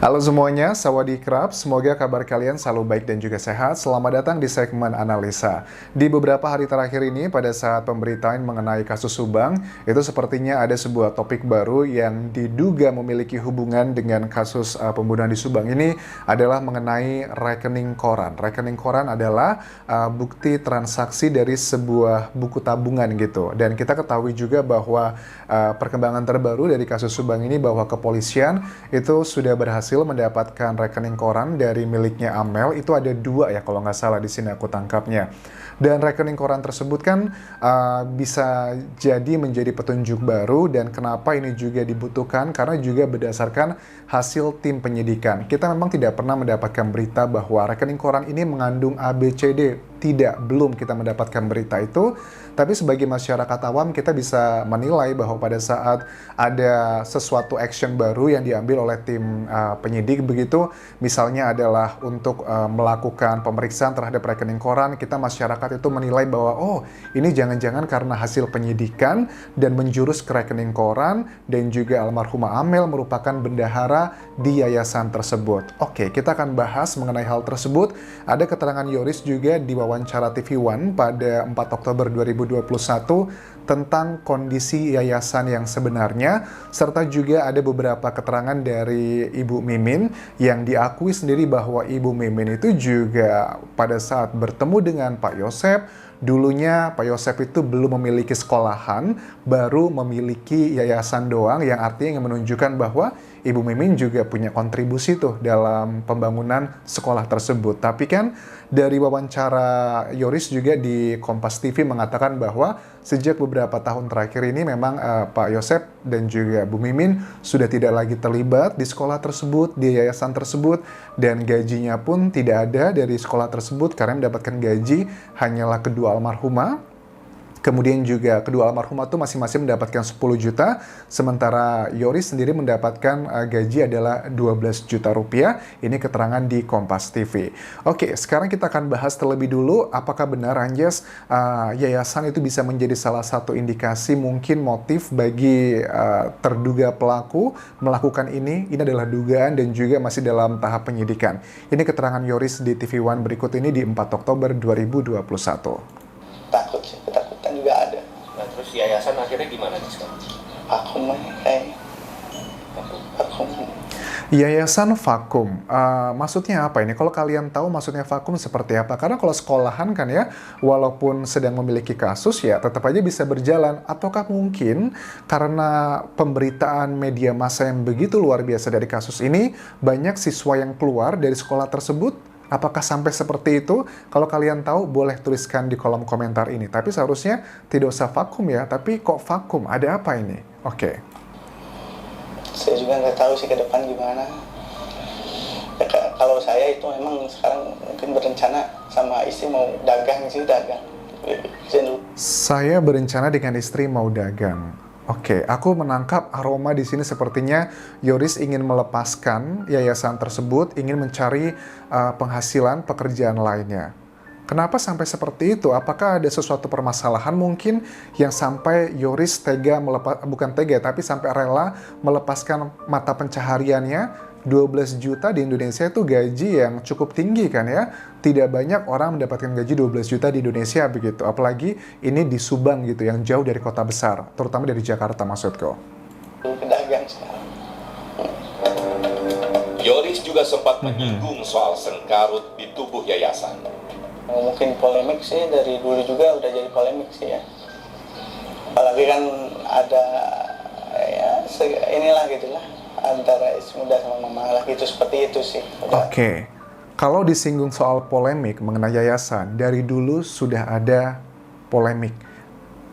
Halo semuanya, Sawadee-krap. Semoga kabar kalian selalu baik dan juga sehat. Selamat datang di segmen analisa. Di beberapa hari terakhir ini, pada saat pemberitaan mengenai kasus Subang, itu sepertinya ada sebuah topik baru yang diduga memiliki hubungan dengan kasus pembunuhan di Subang ini adalah mengenai rekening koran. Rekening koran adalah bukti transaksi dari sebuah buku tabungan gitu. Dan kita ketahui juga bahwa perkembangan terbaru dari kasus Subang ini bahwa kepolisian itu sudah berhasil mendapatkan rekening koran dari miliknya Amel. Itu ada 2 ya kalau nggak salah di sini aku tangkapnya. Dan rekening koran tersebut kan bisa jadi menjadi petunjuk baru, dan kenapa ini juga dibutuhkan karena juga berdasarkan hasil tim penyidikan. Kita memang tidak pernah mendapatkan berita bahwa rekening koran ini mengandung ABCD. Tidak, belum kita mendapatkan berita itu. Tapi sebagai masyarakat awam kita bisa menilai bahwa pada saat ada sesuatu action baru yang diambil oleh tim penyidik begitu, misalnya adalah untuk melakukan pemeriksaan terhadap rekening koran, kita masyarakat itu menilai bahwa oh ini jangan-jangan karena hasil penyidikan dan menjurus ke rekening koran, dan juga almarhumah Amel merupakan bendahara di yayasan tersebut. Oke, kita akan bahas mengenai hal tersebut. Ada keterangan Yoris juga di wawancara TV One pada 4 Oktober 2021 tentang kondisi yayasan yang sebenarnya, serta juga ada beberapa keterangan dari Ibu Mimin yang diakui sendiri bahwa Ibu Mimin itu juga pada saat bertemu dengan Pak Yosep, dulunya Pak Yosep itu belum memiliki sekolahan, baru memiliki yayasan doang, yang artinya yang menunjukkan bahwa Ibu Mimin juga punya kontribusi tuh dalam pembangunan sekolah tersebut. Tapi kan dari wawancara Yoris juga di Kompas TV mengatakan bahwa sejak beberapa tahun terakhir ini memang Pak Yosep dan juga Bu Mimin sudah tidak lagi terlibat di sekolah tersebut, di yayasan tersebut, dan gajinya pun tidak ada dari sekolah tersebut karena mendapatkan gaji hanyalah kedua almarhumah. Kemudian juga kedua almarhumah itu masing-masing mendapatkan 10 juta, sementara Yoris sendiri mendapatkan gaji adalah 12 juta rupiah. Ini keterangan di Kompas TV. Oke, sekarang kita akan bahas terlebih dulu apakah benar Anjas yayasan itu bisa menjadi salah satu indikasi mungkin motif bagi terduga pelaku melakukan ini. Ini adalah dugaan dan juga masih dalam tahap penyidikan. Ini keterangan Yoris di TV One berikut ini di 4 Oktober 2021. Takut sih, ketakutan juga ada. Nah, terus yayasan akhirnya gimana nih sekarang? Vakum. Yayasan vakum, maksudnya apa ini? Kalau kalian tahu maksudnya vakum seperti apa? Karena kalau sekolahan kan ya, walaupun sedang memiliki kasus ya tetap aja bisa berjalan. Ataukah mungkin karena pemberitaan media massa yang begitu luar biasa dari kasus ini, banyak siswa yang keluar dari sekolah tersebut? Apakah sampai seperti itu? Kalau kalian tahu, boleh tuliskan di kolom komentar ini. Tapi seharusnya tidak usah vakum ya, tapi kok vakum? Ada apa ini? Oke. Saya juga nggak tahu sih ke depan gimana. Ya, kalau saya itu memang sekarang mungkin berencana sama istri mau dagang. Saya berencana dengan istri mau dagang. Oke, aku menangkap aroma di sini sepertinya Yoris ingin melepaskan yayasan tersebut, ingin mencari penghasilan pekerjaan lainnya. Kenapa sampai seperti itu? Apakah ada sesuatu permasalahan mungkin yang sampai Yoris bukan tega, tapi sampai rela melepaskan mata pencahariannya? 12 juta di Indonesia itu gaji yang cukup tinggi kan ya. Tidak banyak orang mendapatkan gaji 12 juta di Indonesia begitu. Apalagi ini di Subang gitu, yang jauh dari kota besar, terutama dari Jakarta maksudku. Pedagang sekarang. Yoris juga sempat menyinggung soal sengkarut di tubuh yayasan. Mungkin polemik sih, dari dulu juga udah jadi polemik sih ya. Apalagi kan ada ya inilah gitulah antara istri muda sama mama lah gitu, seperti itu sih. Oke. Kalau disinggung soal polemik mengenai yayasan, dari dulu sudah ada polemik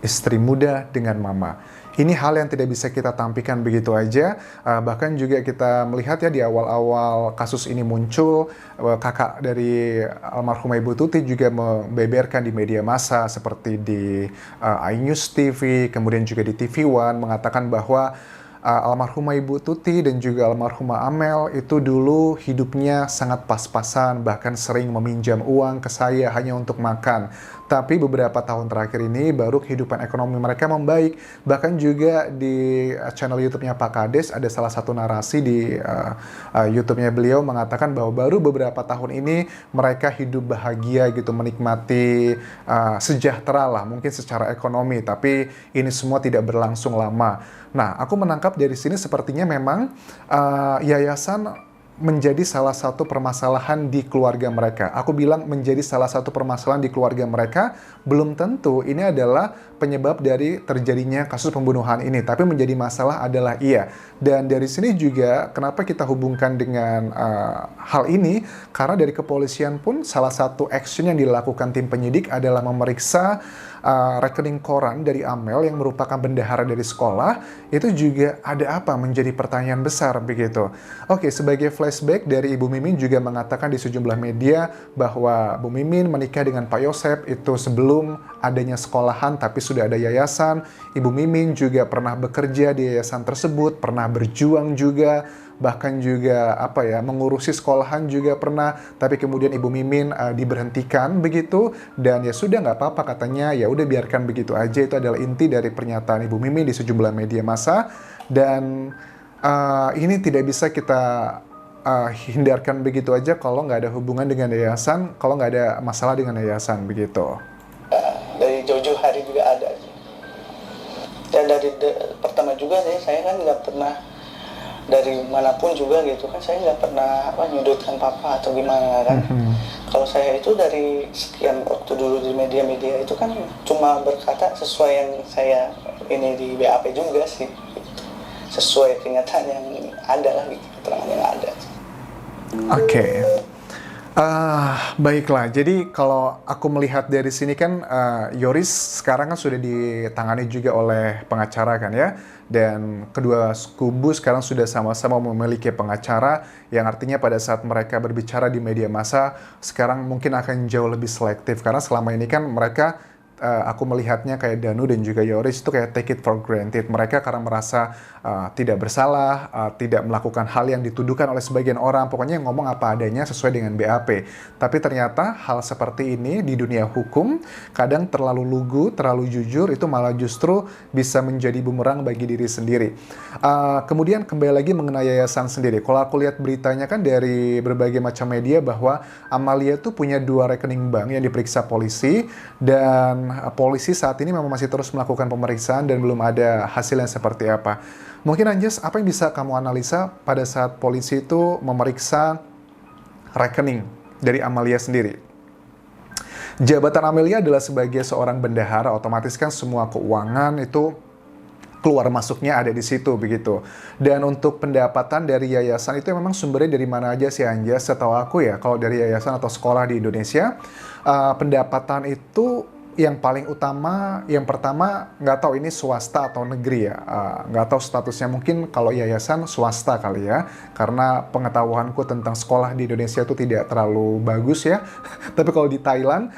istri muda dengan mama. Ini hal yang tidak bisa kita tampilkan begitu aja. Bahkan juga kita melihat ya di awal-awal kasus ini muncul, kakak dari almarhumah Ibu Tuti juga membeberkan di media massa seperti di iNews TV, kemudian juga di TV One, mengatakan bahwa almarhumah Ibu Tuti dan juga almarhumah Amel itu dulu hidupnya sangat pas-pasan, bahkan sering meminjam uang ke saya hanya untuk makan. Tapi beberapa tahun terakhir ini baru kehidupan ekonomi mereka membaik. Bahkan juga di channel YouTube-nya Pak Kades ada salah satu narasi di YouTube-nya beliau mengatakan bahwa baru beberapa tahun ini mereka hidup bahagia gitu, menikmati sejahtera lah mungkin secara ekonomi. Tapi ini semua tidak berlangsung lama. Nah, aku menangkap dari sini sepertinya memang yayasan menjadi salah satu permasalahan di keluarga mereka. Aku bilang menjadi salah satu permasalahan di keluarga mereka, belum tentu ini adalah penyebab dari terjadinya kasus pembunuhan ini, tapi menjadi masalah adalah iya. Dan dari sini juga kenapa kita hubungkan dengan hal ini, karena dari kepolisian pun salah satu action yang dilakukan tim penyidik adalah memeriksa rekening koran dari Amel yang merupakan bendahara dari sekolah. Itu juga ada apa menjadi pertanyaan besar begitu. Oke, sebagai flashback dari Ibu Mimin juga mengatakan di sejumlah media bahwa Bu Mimin menikah dengan Pak Yosep itu sebelum adanya sekolahan tapi sudah ada yayasan. Ibu Mimin juga pernah bekerja di yayasan tersebut, pernah berjuang juga, bahkan juga mengurusi sekolahan juga pernah, tapi kemudian Ibu Mimin diberhentikan begitu, dan ya sudah nggak apa-apa katanya, ya udah biarkan begitu aja. Itu adalah inti dari pernyataan Ibu Mimin di sejumlah media massa, dan ini tidak bisa kita hindarkan begitu aja kalau nggak ada hubungan dengan yayasan, kalau nggak ada masalah dengan yayasan begitu. Dari jauh-jauh hari juga ada. Dan dari pertama juga saya kan nggak pernah, dari manapun juga gitu kan, saya nggak pernah nyudutkan papa atau gimana kan. Kalau saya itu dari sekian waktu dulu di media-media itu kan cuma berkata sesuai yang saya ini di BAP juga sih, sesuai kenyataan yang ada lah gitu, keterangan yang ada. Oke. Baiklah, jadi kalau aku melihat dari sini kan Yoris sekarang kan sudah ditangani juga oleh pengacara kan ya, dan kedua kubu sekarang sudah sama-sama memiliki pengacara, yang artinya pada saat mereka berbicara di media massa sekarang mungkin akan jauh lebih selektif, karena selama ini kan mereka aku melihatnya kayak Danu dan juga Yoris itu kayak take it for granted. Mereka karena merasa tidak bersalah, tidak melakukan hal yang dituduhkan oleh sebagian orang, pokoknya ngomong apa adanya sesuai dengan BAP. Tapi ternyata hal seperti ini di dunia hukum kadang terlalu lugu, terlalu jujur, itu malah justru bisa menjadi bumerang bagi diri sendiri. Kemudian kembali lagi mengenai yayasan sendiri. Kalau aku lihat beritanya kan dari berbagai macam media bahwa Amalia tuh punya 2 rekening bank yang diperiksa polisi, dan polisi saat ini memang masih terus melakukan pemeriksaan dan belum ada hasil yang seperti apa. Mungkin Anjas, apa yang bisa kamu analisa pada saat polisi itu memeriksa rekening dari Amalia sendiri? Jabatan Amalia adalah sebagai seorang bendahara, otomatis kan semua keuangan itu keluar masuknya ada di situ begitu. Dan untuk pendapatan dari yayasan itu memang sumbernya dari mana aja sih Anjas? Setahu aku ya, kalau dari yayasan atau sekolah di Indonesia, pendapatan itu yang paling utama, yang pertama nggak tahu ini swasta atau negeri ya, nggak tahu statusnya, mungkin kalau yayasan swasta kali ya, karena pengetahuanku tentang sekolah di Indonesia itu tidak terlalu bagus ya. Tapi kalau di Thailand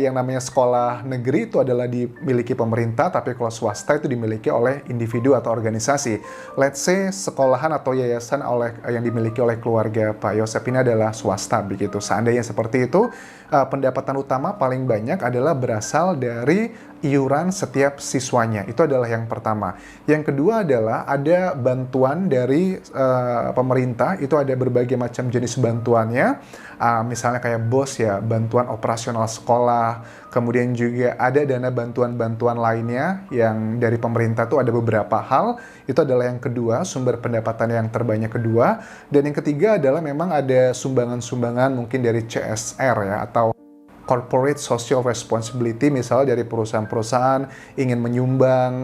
yang namanya sekolah negeri itu adalah dimiliki pemerintah, tapi kalau swasta itu dimiliki oleh individu atau organisasi. Let's say sekolahan atau yayasan yang dimiliki oleh keluarga Pak Yosep ini adalah swasta begitu. Seandainya seperti itu, pendapatan utama paling banyak adalah berasal dari iuran setiap siswanya. Itu adalah yang pertama. Yang kedua adalah ada bantuan dari pemerintah. Itu ada berbagai macam jenis bantuannya. Misalnya kayak BOS ya, bantuan operasional sekolah. Kemudian juga ada dana bantuan-bantuan lainnya yang dari pemerintah itu ada beberapa hal. Itu adalah yang kedua, sumber pendapatan yang terbanyak kedua. Dan yang ketiga adalah memang ada sumbangan-sumbangan mungkin dari CSR ya, atau Corporate Social Responsibility, misalnya dari perusahaan-perusahaan ingin menyumbang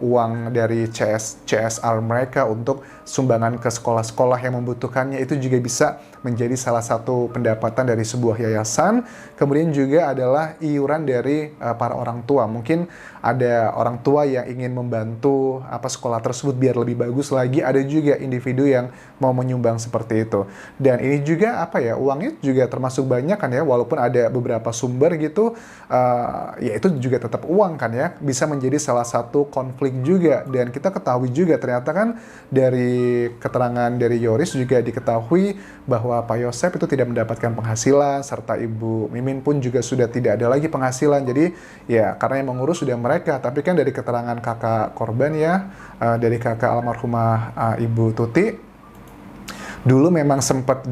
uang dari CSR mereka untuk sumbangan ke sekolah-sekolah yang membutuhkannya. Itu juga bisa menjadi salah satu pendapatan dari sebuah yayasan. Kemudian juga adalah iuran dari para orang tua. Mungkin ada orang tua yang ingin membantu sekolah tersebut biar lebih bagus lagi. Ada juga individu yang mau menyumbang seperti itu. Dan ini juga uangnya juga termasuk banyak kan ya, walaupun ada beberapa beberapa sumber gitu, ya itu juga tetap uang kan ya, bisa menjadi salah satu konflik juga. Dan kita ketahui juga ternyata kan dari keterangan dari Yoris juga diketahui bahwa Pak Yosep itu tidak mendapatkan penghasilan, serta Ibu Mimin pun juga sudah tidak ada lagi penghasilan. Jadi ya karena yang mengurus sudah mereka, tapi kan dari keterangan kakak korban ya, dari kakak almarhumah Ibu Tuti, dulu memang sempat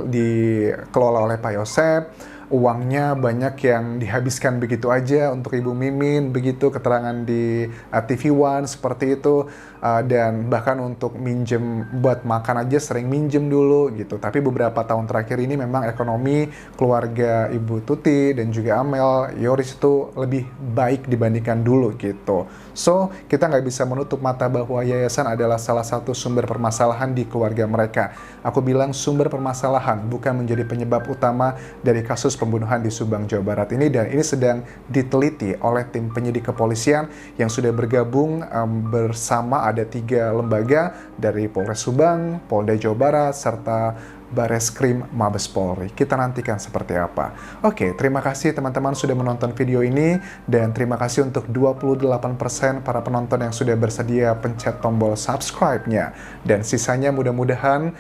dikelola oleh Pak Yosep, uangnya banyak yang dihabiskan begitu aja untuk Ibu Mimin, begitu keterangan di TV One seperti itu, dan bahkan untuk minjem buat makan aja sering minjem dulu gitu. Tapi beberapa tahun terakhir ini memang ekonomi keluarga Ibu Tuti dan juga Amel, Yoris itu lebih baik dibandingkan dulu gitu. So, kita nggak bisa menutup mata bahwa yayasan adalah salah satu sumber permasalahan di keluarga mereka. Aku bilang sumber permasalahan, bukan menjadi penyebab utama dari kasus pembunuhan di Subang, Jawa Barat ini, dan ini sedang diteliti oleh tim penyidik kepolisian yang sudah bergabung bersama ada 3 lembaga dari Polres Subang, Polda Jawa Barat, serta Bareskrim Mabes Polri. Kita nantikan seperti apa. Oke, terima kasih teman-teman sudah menonton video ini, dan terima kasih untuk 28% para penonton yang sudah bersedia pencet tombol subscribe-nya. Dan sisanya mudah-mudahan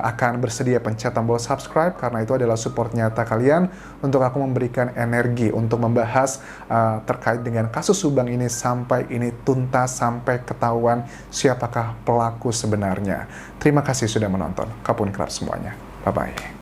akan bersedia pencet tombol subscribe, karena itu adalah support nyata kalian untuk aku memberikan energi untuk membahas terkait dengan kasus Subang ini sampai ini tuntas, sampai ketahuan siapakah pelaku sebenarnya. Terima kasih sudah menonton. Kapun kerap semuanya. Bye-bye.